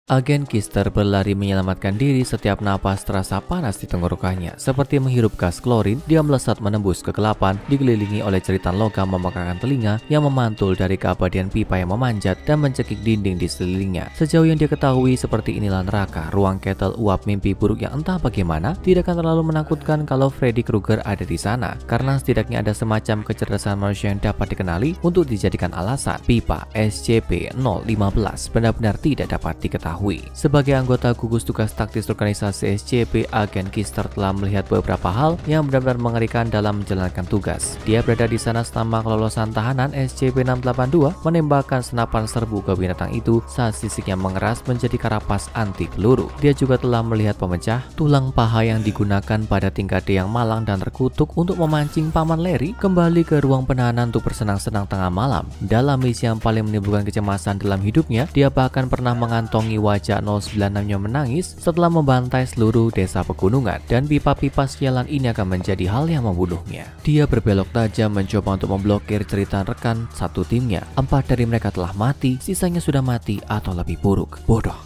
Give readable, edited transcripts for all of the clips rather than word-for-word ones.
Agen Kister berlari menyelamatkan diri setiap napas terasa panas di tenggorokannya. Seperti menghirup gas klorin, dia melesat menembus kegelapan, dikelilingi oleh jeritan logam memekakan telinga yang memantul dari keabadian pipa yang memanjat dan mencekik dinding di sekelilingnya. Sejauh yang dia ketahui, seperti inilah neraka, ruang kettle uap mimpi buruk yang entah bagaimana tidak akan terlalu menakutkan kalau Freddy Krueger ada di sana, karena setidaknya ada semacam kecerdasan manusia yang dapat dikenali untuk dijadikan alasan. Pipa SCP-015 benar-benar tidak dapat diketahui. Sebagai anggota gugus tugas taktis organisasi SCP, Agen Kister telah melihat beberapa hal yang benar-benar mengerikan dalam menjalankan tugas. Dia berada di sana selama kelolosan tahanan SCP-682 menembakkan senapan serbu ke binatang itu saat sisiknya mengeras menjadi karapas anti peluru. Dia juga telah melihat pemecah tulang paha yang digunakan pada tingkat D yang malang dan terkutuk untuk memancing Paman Larry kembali ke ruang penahanan untuk bersenang-senang tengah malam. Dalam misi yang paling menimbulkan kecemasan dalam hidupnya, dia bahkan pernah mengantongi wajah 096-nya menangis setelah membantai seluruh desa pegunungan, dan pipa-pipa sialan ini akan menjadi hal yang membunuhnya. Dia berbelok tajam mencoba untuk memblokir cerita rekan satu timnya. 4 dari mereka telah mati, sisanya sudah mati atau lebih buruk. Bodoh.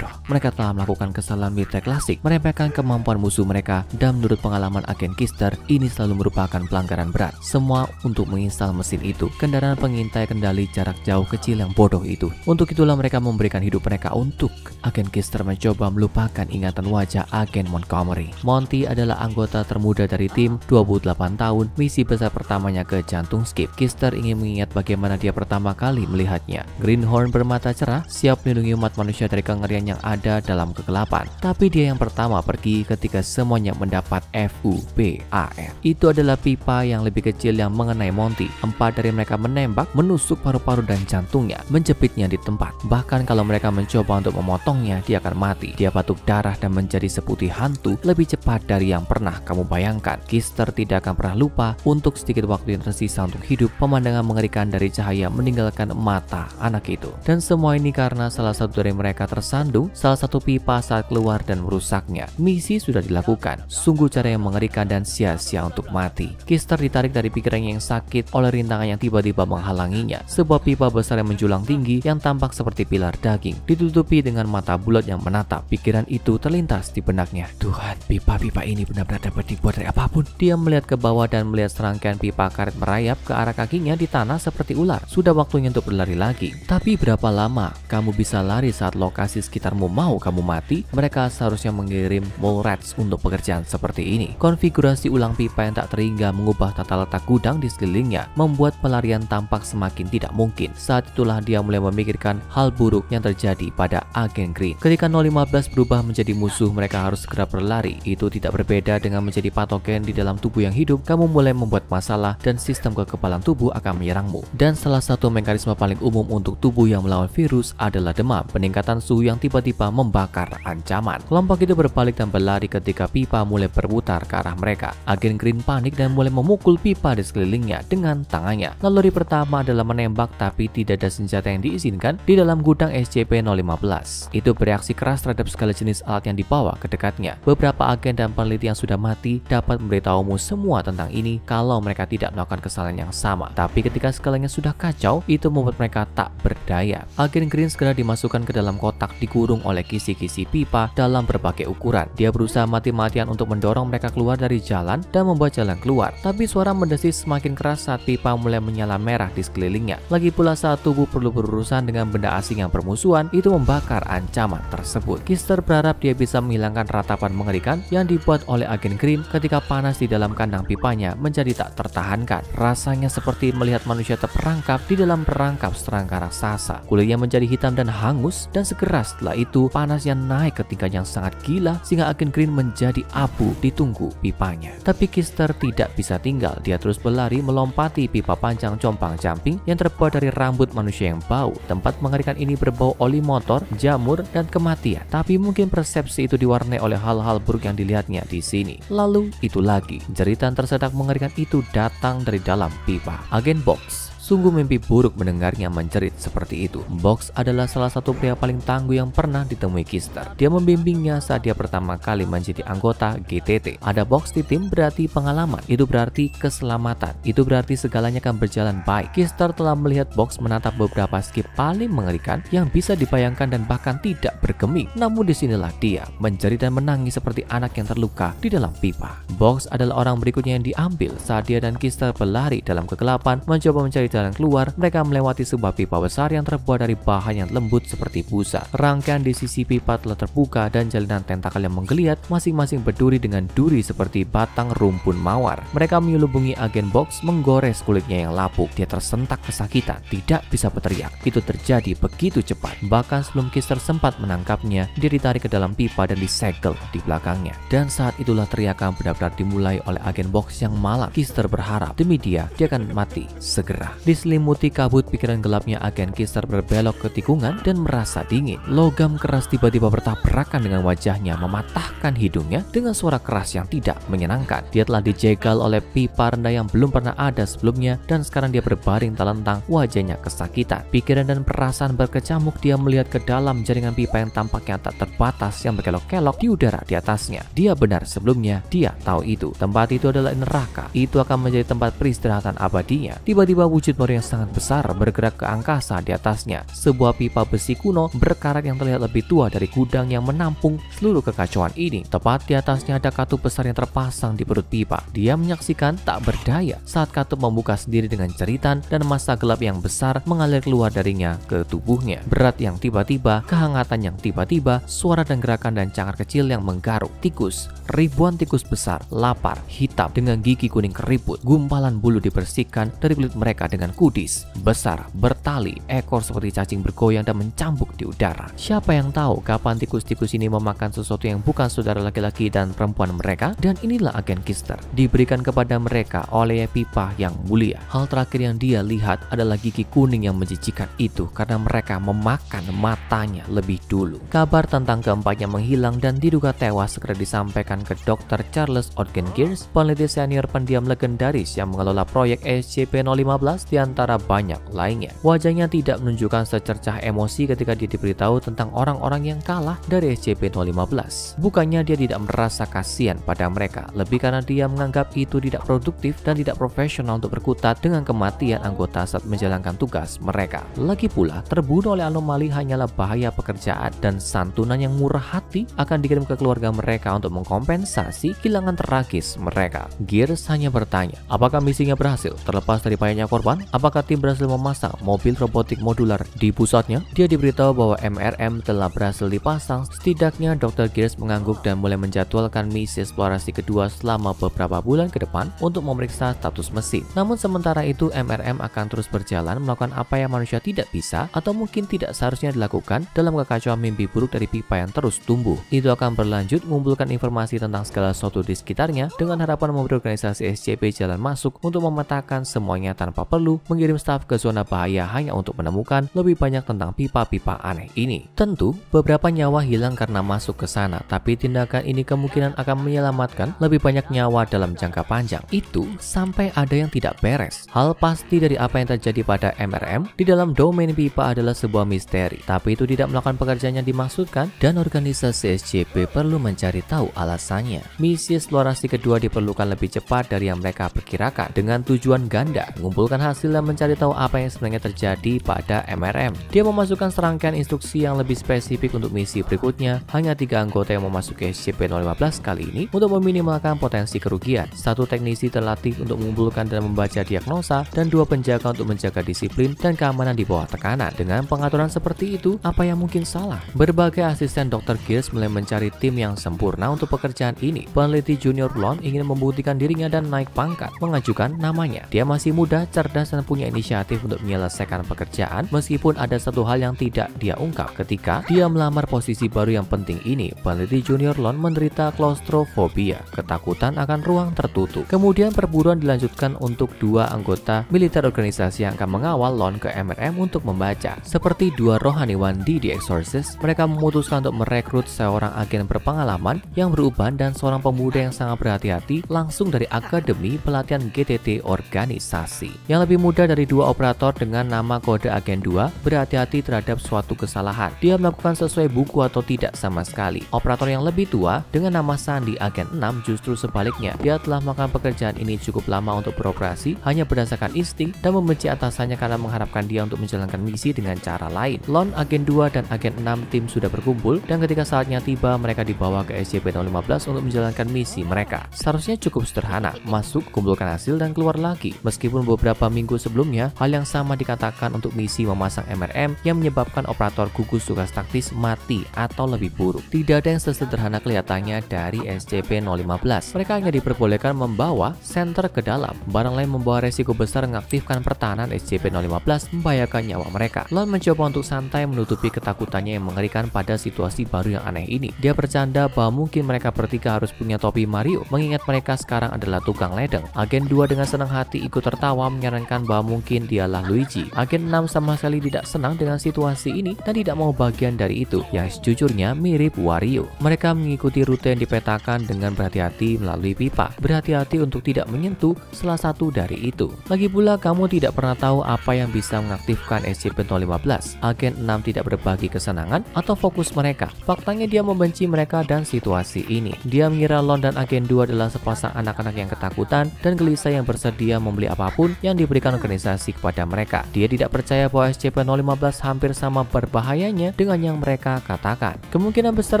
Mereka telah melakukan kesalahan militer klasik, meremehkan kemampuan musuh mereka, dan menurut pengalaman Agen Kister, ini selalu merupakan pelanggaran berat. Semua untuk menginstal mesin itu, kendaraan pengintai kendali jarak jauh kecil yang bodoh itu. Untuk itulah mereka memberikan hidup mereka untuk. Agen Kister mencoba melupakan ingatan wajah Agen Montgomery. Monty adalah anggota termuda dari tim, 28 tahun, misi besar pertamanya ke jantung skip. Kister ingin mengingat bagaimana dia pertama kali melihatnya. Greenhorn bermata cerah, siap melindungi umat manusia dari kengerian yang ada dalam kegelapan. Tapi dia yang pertama pergi ketika semuanya mendapat FUBAR. Itu adalah pipa yang lebih kecil yang mengenai Monty. 4 dari mereka menembak, menusuk paru-paru dan jantungnya, menjepitnya di tempat. Bahkan kalau mereka mencoba untuk memotongnya, dia akan mati. Dia batuk darah dan menjadi seputih hantu lebih cepat dari yang pernah kamu bayangkan. Kister tidak akan pernah lupa untuk sedikit waktu yang tersisa untuk hidup, pemandangan mengerikan dari cahaya meninggalkan mata anak itu. Dan semua ini karena salah satu dari mereka tersandung salah satu pipa saat keluar dan merusaknya. Misi sudah dilakukan, sungguh cara yang mengerikan dan sia-sia untuk mati. Kister ditarik dari pikirannya yang sakit oleh rintangan yang tiba-tiba menghalanginya. Sebuah pipa besar yang menjulang tinggi yang tampak seperti pilar daging, ditutupi dengan mata bulat yang menatap. Pikiran itu terlintas di benaknya. Tuhan, pipa-pipa ini benar-benar dapat dibuat dari apapun. Dia melihat ke bawah dan melihat serangkaian pipa karet merayap ke arah kakinya di tanah seperti ular. Sudah waktunya untuk berlari lagi. Tapi berapa lama kamu bisa lari saat lokasi sekitarmu mau kamu mati? Mereka seharusnya mengirim mole rats untuk pekerjaan seperti ini. Konfigurasi ulang pipa yang tak terhingga mengubah tata letak gudang di sekelilingnya, membuat pelarian tampak semakin tidak mungkin. Saat itulah dia mulai memikirkan hal buruk yang terjadi pada Agen Green. Ketika 015 berubah menjadi musuh, mereka harus segera berlari. Itu tidak berbeda dengan menjadi patogen di dalam tubuh yang hidup. Kamu mulai membuat masalah dan sistem kekebalan tubuh akan menyerangmu. Dan salah satu mekanisme paling umum untuk tubuh yang melawan virus adalah demam, peningkatan suhu yang tiba-tiba membakar ancaman. Kelompok itu berbalik dan berlari ketika pipa mulai berputar ke arah mereka. Agen Green panik dan mulai memukul pipa di sekelilingnya dengan tangannya. Naluri pertama adalah menembak, tapi tidak ada senjata yang diizinkan di dalam gudang SCP-015. Itu bereaksi keras terhadap segala jenis alat yang dibawa ke dekatnya. Beberapa agen dan peneliti yang sudah mati dapat memberitahumu semua tentang ini kalau mereka tidak melakukan kesalahan yang sama. Tapi ketika segalanya sudah kacau, itu membuat mereka tak berdaya. Agen Green segera dimasukkan ke dalam kotak, dikurung oleh kisi-kisi pipa dalam berbagai ukuran. Dia berusaha mati-matian untuk mendorong mereka keluar dari jalan dan membuat jalan keluar. Tapi suara mendesis semakin keras saat pipa mulai menyala merah di sekelilingnya. Lagi pula saat tubuh perlu berurusan dengan benda asing yang bermusuhan, itu membakar ancaman tersebut. Kister berharap dia bisa menghilangkan ratapan mengerikan yang dibuat oleh Agen Green ketika panas di dalam kandang pipanya menjadi tak tertahankan. Rasanya seperti melihat manusia terperangkap di dalam perangkap serangga raksasa. Kulitnya menjadi hitam dan hangus, dan segera setelah itu panasnya naik ke tingkat yang sangat gila sehingga Agen Green menjadi abu di tungku pipanya. Tapi Kister tidak bisa tinggal. Dia terus berlari melompati pipa panjang compang-camping yang terbuat dari rambut manusia yang bau. Tempat mengerikan ini berbau oli motor, jamur, dan kematian. Tapi mungkin persepsi itu diwarnai oleh hal-hal buruk yang dilihatnya di sini. Lalu itu lagi, jeritan tersedak mengerikan itu datang dari dalam pipa. Agen Box Sungguh mimpi buruk mendengarnya menjerit seperti itu. Box adalah salah satu pria paling tangguh yang pernah ditemui Kister. Dia membimbingnya saat dia pertama kali menjadi anggota GTT. Ada Box di tim berarti pengalaman, itu berarti keselamatan, itu berarti segalanya akan berjalan baik. Kister telah melihat Box menatap beberapa skip paling mengerikan yang bisa dibayangkan dan bahkan tidak bergeming. Namun disinilah dia menjerit dan menangis seperti anak yang terluka di dalam pipa. Box adalah orang berikutnya yang diambil saat dia dan Kister berlari dalam kegelapan mencoba mencari jalan keluar. Mereka melewati sebuah pipa besar yang terbuat dari bahan yang lembut seperti busa. Rangkaian di sisi pipa telah terbuka dan jalinan tentakel yang menggeliat masing-masing berduri dengan duri seperti batang rumpun mawar. Mereka menyelubungi agen Box, menggores kulitnya yang lapuk. Dia tersentak kesakitan, tidak bisa berteriak. Itu terjadi begitu cepat. Bahkan sebelum Kister sempat menangkapnya, dia ditarik ke dalam pipa dan disegel di belakangnya. Dan saat itulah teriakan benar-benar dimulai oleh agen Box yang malang. Kister berharap demi dia akan mati segera. Diselimuti kabut pikiran gelapnya, agen Kister berbelok ke tikungan dan merasa dingin. Logam keras tiba-tiba bertabrakan dengan wajahnya, mematahkan hidungnya dengan suara keras yang tidak menyenangkan. Dia telah dijegal oleh pipa rendah yang belum pernah ada sebelumnya dan sekarang dia berbaring telentang, wajahnya kesakitan. Pikiran dan perasaan berkecamuk. Dia melihat ke dalam jaringan pipa yang tampaknya tak terbatas yang berkelok-kelok di udara di atasnya. Dia benar, sebelumnya dia tahu itu. Tempat itu adalah neraka. Itu akan menjadi tempat peristirahatan abadinya. Tiba-tiba wujud baru yang sangat besar bergerak ke angkasa di atasnya. Sebuah pipa besi kuno berkarat yang terlihat lebih tua dari gudang yang menampung seluruh kekacauan ini. Tepat di atasnya ada katup besar yang terpasang di perut pipa. Dia menyaksikan tak berdaya saat katup membuka sendiri dengan jeritan dan massa gelap yang besar mengalir keluar darinya ke tubuhnya. Berat yang tiba-tiba, kehangatan yang tiba-tiba, suara dan gerakan dan cangkar kecil yang menggaruk. Tikus, ribuan tikus besar, lapar, hitam dengan gigi kuning keriput. Gumpalan bulu dibersihkan dari kulit mereka dengan kudis, besar, bertali, ekor seperti cacing bergoyang dan mencambuk di udara. Siapa yang tahu kapan tikus-tikus ini memakan sesuatu yang bukan saudara laki-laki dan perempuan mereka? Dan inilah agen Kister, diberikan kepada mereka oleh pipa yang mulia. Hal terakhir yang dia lihat adalah gigi kuning yang menjijikan itu karena mereka memakan matanya lebih dulu. Kabar tentang keempatnya menghilang dan diduga tewas segera disampaikan ke Dr. Charles Gears, peneliti senior pendiam legendaris yang mengelola proyek SCP-015 di antara banyak lainnya. Wajahnya tidak menunjukkan secercah emosi ketika dia diberitahu tentang orang-orang yang kalah dari SCP-015. Bukannya dia tidak merasa kasihan pada mereka, lebih karena dia menganggap itu tidak produktif dan tidak profesional untuk berkutat dengan kematian anggota saat menjalankan tugas mereka. Lagi pula, terbunuh oleh anomali hanyalah bahaya pekerjaan dan santunan yang murah hati akan dikirim ke keluarga mereka untuk mengkompensasi kehilangan tragis mereka. Gears hanya bertanya, apakah misinya berhasil? Terlepas dari banyaknya korban, apakah tim berhasil memasang mobil robotik modular di pusatnya? Dia diberitahu bahwa MRM telah berhasil dipasang. Setidaknya Dr. Gears mengangguk dan mulai menjadwalkan misi eksplorasi kedua selama beberapa bulan ke depan untuk memeriksa status mesin. Namun sementara itu MRM akan terus berjalan melakukan apa yang manusia tidak bisa atau mungkin tidak seharusnya dilakukan dalam kekacauan mimpi buruk dari pipa yang terus tumbuh. Itu akan berlanjut mengumpulkan informasi tentang segala sesuatu di sekitarnya dengan harapan memberi organisasi SCP jalan masuk untuk memetakan semuanya tanpa perlu mengirim staf ke zona bahaya hanya untuk menemukan lebih banyak tentang pipa-pipa aneh ini. Tentu, beberapa nyawa hilang karena masuk ke sana, tapi tindakan ini kemungkinan akan menyelamatkan lebih banyak nyawa dalam jangka panjang. Itu sampai ada yang tidak beres. Hal pasti dari apa yang terjadi pada MRM di dalam domain pipa adalah sebuah misteri, tapi itu tidak melakukan pekerjaan yang dimaksudkan dan organisasi SCP perlu mencari tahu alasannya. Misi eksplorasi kedua diperlukan lebih cepat dari yang mereka perkirakan dengan tujuan ganda, mengumpulkan hasil dan mencari tahu apa yang sebenarnya terjadi pada MRM. Dia memasukkan serangkaian instruksi yang lebih spesifik untuk misi berikutnya. Hanya 3 anggota yang memasuki SCP-015 kali ini untuk meminimalkan potensi kerugian. 1 teknisi terlatih untuk mengumpulkan dan membaca diagnosa dan 2 penjaga untuk menjaga disiplin dan keamanan di bawah tekanan. Dengan pengaturan seperti itu, apa yang mungkin salah? Berbagai asisten Dr. Gears mulai mencari tim yang sempurna untuk pekerjaan ini. Peneliti junior Lon ingin membuktikan dirinya dan naik pangkat, mengajukan namanya. Dia masih muda, cerdas dan punya inisiatif untuk menyelesaikan pekerjaan meskipun ada satu hal yang tidak dia ungkap ketika dia melamar posisi baru yang penting ini. Peneliti junior Lon menderita klaustrofobia, ketakutan akan ruang tertutup. Kemudian perburuan dilanjutkan untuk 2 anggota militer organisasi yang akan mengawal Lon ke MRM untuk membaca. Seperti 2 rohaniwan di The Exorcist, mereka memutuskan untuk merekrut seorang agen berpengalaman yang beruban dan seorang pemuda yang sangat berhati-hati langsung dari Akademi Pelatihan GTT organisasi. Yang lebih Lebih muda dari dua operator dengan nama kode Agen 2 berhati-hati terhadap suatu kesalahan. Dia melakukan sesuai buku atau tidak sama sekali. Operator yang lebih tua dengan nama Sandi Agen 6 justru sebaliknya. Dia telah melakukan pekerjaan ini cukup lama untuk beroperasi hanya berdasarkan insting dan membenci atasannya karena mengharapkan dia untuk menjalankan misi dengan cara lain. Lon, Agen 2 dan Agen 6 tim sudah berkumpul dan ketika saatnya tiba mereka dibawa ke SCP-015 untuk menjalankan misi mereka. Seharusnya cukup sederhana, masuk, kumpulkan hasil dan keluar lagi. Meskipun beberapa minggu sebelumnya hal yang sama dikatakan untuk misi memasang MRM yang menyebabkan operator gugus tugas taktis mati atau lebih buruk. Tidak ada yang sesederhana kelihatannya dari SCP-015. Mereka hanya diperbolehkan membawa senter ke dalam. Barang lain membawa resiko besar mengaktifkan pertahanan SCP-015 membahayakan nyawa mereka. Lon mencoba untuk santai menutupi ketakutannya yang mengerikan pada situasi baru yang aneh ini. Dia bercanda bahwa mungkin mereka bertiga harus punya topi Mario, mengingat mereka sekarang adalah tukang ledeng. Agen 2 dengan senang hati ikut tertawa menyarankan bahwa mungkin dialah Luigi. Agen 6 sama sekali tidak senang dengan situasi ini dan tidak mau bagian dari itu, yang sejujurnya mirip Wario. Mereka mengikuti rute yang dipetakan dengan berhati-hati melalui pipa. Berhati-hati untuk tidak menyentuh salah satu dari itu. Lagi pula kamu tidak pernah tahu apa yang bisa mengaktifkan SCP-015. Agen 6 tidak berbagi kesenangan atau fokus mereka. Faktanya dia membenci mereka dan situasi ini. Dia mengira Lon dan Agen 2 adalah sepasang anak-anak yang ketakutan dan gelisah yang bersedia membeli apapun yang diberikan organisasi kepada mereka. Dia tidak percaya bahwa SCP-015 hampir sama berbahayanya dengan yang mereka katakan. Kemungkinan besar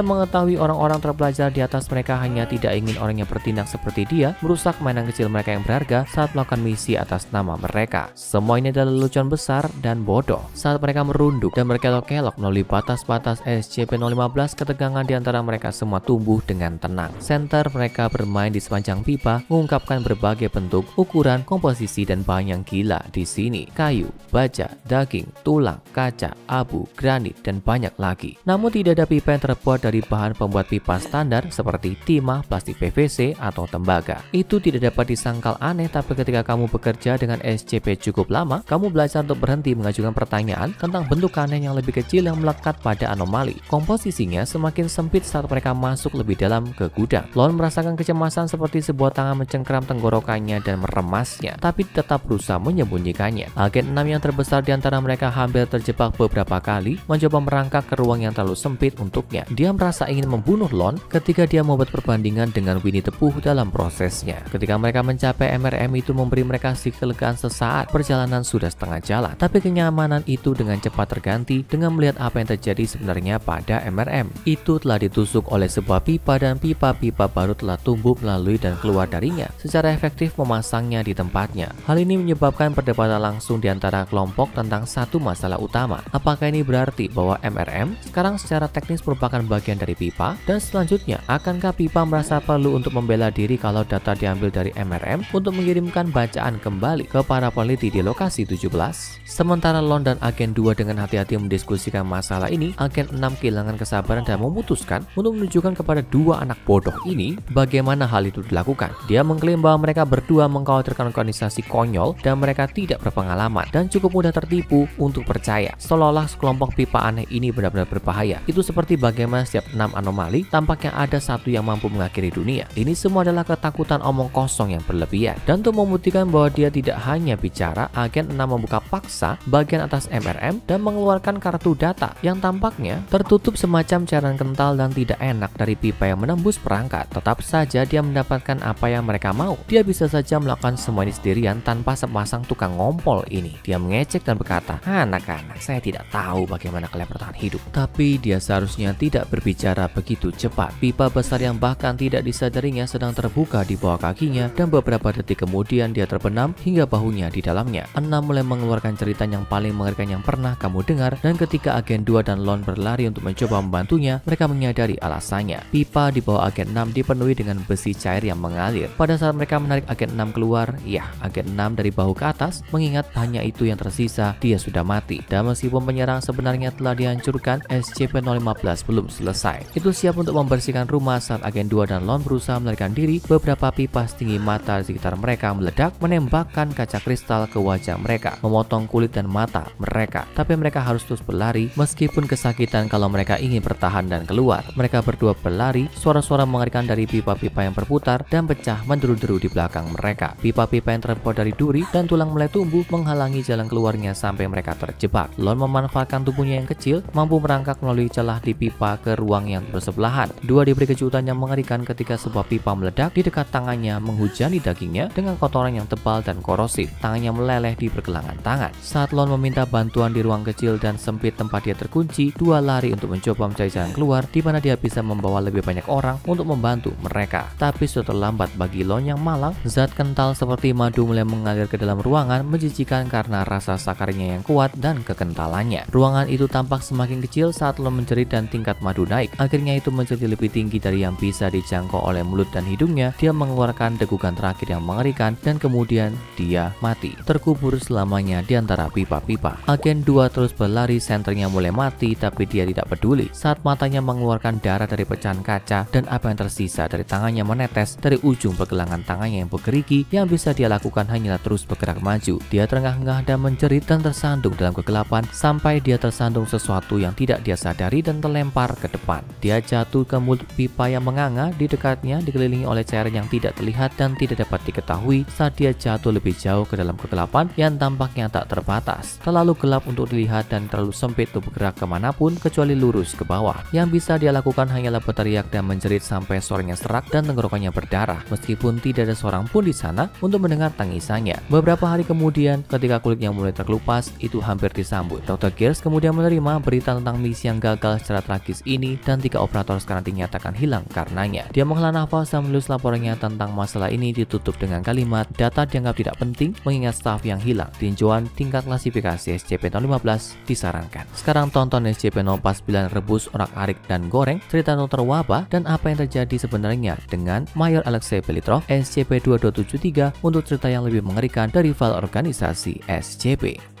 mengetahui orang-orang terpelajar di atas mereka hanya tidak ingin orang yang bertindak seperti dia merusak mainan kecil mereka yang berharga saat melakukan misi atas nama mereka. Semua ini adalah lelucon besar dan bodoh. Saat mereka merunduk dan berkelok-kelok melalui batas-batas SCP-015, ketegangan di antara mereka semua tumbuh dengan tenang. Senter mereka bermain di sepanjang pipa, mengungkapkan berbagai bentuk, ukuran, komposisi, dan bahan yang gila di sini. Kayu, baja, daging, tulang, kaca, abu, granit, dan banyak lagi. Namun tidak ada pipa yang terbuat dari bahan pembuat pipa standar seperti timah, plastik PVC, atau tembaga. Itu tidak dapat disangkal aneh, tapi ketika kamu bekerja dengan SCP cukup lama, kamu belajar untuk berhenti mengajukan pertanyaan tentang bentuk aneh yang lebih kecil yang melekat pada anomali. Komposisinya semakin sempit saat mereka masuk lebih dalam ke gudang. Lon merasakan kecemasan seperti sebuah tangan mencengkeram tenggorokannya dan meremasnya, tapi tetap berusaha menyembunyikannya. Agen 6 yang terbesar di antara mereka hampir terjebak beberapa kali, mencoba merangkak ke ruang yang terlalu sempit untuknya. Dia merasa ingin membunuh Lon ketika dia membuat perbandingan dengan Winnie the Pooh dalam prosesnya. Ketika mereka mencapai MRM itu memberi mereka kelegaan sesaat. Perjalanan sudah setengah jalan, tapi kenyamanan itu dengan cepat terganti dengan melihat apa yang terjadi sebenarnya pada MRM. Itu telah ditusuk oleh sebuah pipa dan pipa-pipa baru telah tumbuh melalui dan keluar darinya secara efektif memasangnya di tempatnya. Hal ini menyebabkan perdebatan langsung di antara kelompok tentang satu masalah utama. Apakah ini berarti bahwa MRM sekarang secara teknis merupakan bagian dari pipa? Dan selanjutnya, akankah pipa merasa perlu untuk membela diri kalau data diambil dari MRM untuk mengirimkan bacaan kembali ke para peneliti di lokasi 17? Sementara Lon dan Agen 2 dengan hati-hati mendiskusikan masalah ini, Agen 6 kehilangan kesabaran dan memutuskan untuk menunjukkan kepada dua anak bodoh ini bagaimana hal itu dilakukan. Dia mengklaim bahwa mereka berdua mengkhawatirkan organisasi konyol dan mereka tidak berpengalaman dan cukup mudah tertipu untuk percaya, seolah-olah sekelompok pipa aneh ini benar-benar berbahaya. Itu seperti bagaimana setiap 6 anomali tampaknya ada satu yang mampu mengakhiri dunia. Ini semua adalah ketakutan omong kosong yang berlebihan. Dan untuk membuktikan bahwa dia tidak hanya bicara, Agen 6 membuka paksa bagian atas MRM dan mengeluarkan kartu data yang tampaknya tertutup semacam cairan kental dan tidak enak dari pipa yang menembus perangkat. Tetap saja dia mendapatkan apa yang mereka mau. Dia bisa saja melakukan semua ini sendirian tanpa sepasang tukang ngompol ini. Dia mengecek dan berkata, "Anak-anak, saya tidak tahu bagaimana kalian bertahan hidup." Tapi dia seharusnya tidak berbicara begitu cepat. Pipa besar yang bahkan tidak disadarinya sedang terbuka di bawah kakinya dan beberapa detik kemudian dia terbenam hingga bahunya di dalamnya. 6 mulai mengeluarkan cerita yang paling mengerikan yang pernah kamu dengar, dan ketika Agen 2 dan Lon berlari untuk mencoba membantunya, mereka menyadari alasannya. Pipa di bawah Agen 6 dipenuhi dengan besi cair yang mengalir. Pada saat mereka menarik Agen 6 keluar, Agen 6 dari bahu ke atas, mengingat hanya itu yang tersisa, dia sudah mati. Dan meskipun penyerang sebenarnya telah dihancurkan, SCP-015 belum selesai. Itu siap untuk membersihkan rumah saat Agen 2 dan Lon berusaha melarikan diri. Beberapa pipa setinggi mata di sekitar mereka meledak, menembakkan kaca kristal ke wajah mereka, memotong kulit dan mata mereka. Tapi mereka harus terus berlari meskipun kesakitan kalau mereka ingin bertahan dan keluar. Mereka berdua berlari, suara-suara mengerikan dari pipa-pipa yang berputar dan pecah menderu-deru di belakang mereka. Pipa-pipa yang terbuat dari duri dan dan tulang mulai tumbuh menghalangi jalan keluarnya sampai mereka terjebak. Lon memanfaatkan tubuhnya yang kecil, mampu merangkak melalui celah di pipa ke ruang yang bersebelahan. Dua diberi kejutan yang mengerikan ketika sebuah pipa meledak di dekat tangannya, menghujani dagingnya dengan kotoran yang tebal dan korosif. Tangannya meleleh di pergelangan tangan. Saat Lon meminta bantuan di ruang kecil dan sempit tempat dia terkunci, dua lari untuk mencoba mencari jalan keluar di mana dia bisa membawa lebih banyak orang untuk membantu mereka. Tapi sudah terlambat bagi Lon yang malang. Zat kental seperti madu mulai mengalir ke dalam ruangan, menjijikan karena rasa sakarnya yang kuat dan kekentalannya. Ruangan itu tampak semakin kecil saat Lon menjerit dan tingkat madu naik. Akhirnya itu menjadi lebih tinggi dari yang bisa dijangkau oleh mulut dan hidungnya. Dia mengeluarkan degukan terakhir yang mengerikan dan kemudian dia mati, terkubur selamanya di antara pipa-pipa. Agen 2 terus berlari, senternya mulai mati, tapi dia tidak peduli saat matanya mengeluarkan darah dari pecahan kaca dan apa yang tersisa dari tangannya menetes dari ujung pergelangan tangannya yang bergerigi. Yang bisa dia lakukan hanyalah terus bergerak maju. Dia terengah-engah dan menjerit dan tersandung dalam kegelapan sampai dia tersandung sesuatu yang tidak dia sadari dan terlempar ke depan. Dia jatuh ke mulut pipa yang menganga di dekatnya, dikelilingi oleh cairan yang tidak terlihat dan tidak dapat diketahui saat dia jatuh lebih jauh ke dalam kegelapan yang tampaknya tak terbatas. Terlalu gelap untuk dilihat dan terlalu sempit untuk bergerak kemanapun kecuali lurus ke bawah. Yang bisa dia lakukan hanyalah berteriak dan menjerit sampai suaranya serak dan tenggorokannya berdarah, meskipun tidak ada seorang pun di sana untuk mendengar tangisannya. Beberapa hari kemudian, ketika kulitnya mulai terkelupas, itu hampir disambut. Dr. Gears kemudian menerima berita tentang misi yang gagal secara tragis ini dan 3 operator sekarang dinyatakan hilang karenanya. Dia menghela nafas dan menulis laporannya tentang masalah ini ditutup dengan kalimat data dianggap tidak penting mengingat staf yang hilang. Tinjauan tingkat klasifikasi SCP-015 disarankan. Sekarang tonton SCP-049 Rebus, Orak-arik, dan Goreng, cerita dokter wabah dan apa yang terjadi sebenarnya dengan Mayor Alexei Belitrov SCP-2273 untuk cerita yang lebih mengerikan dari file organisasi SCP.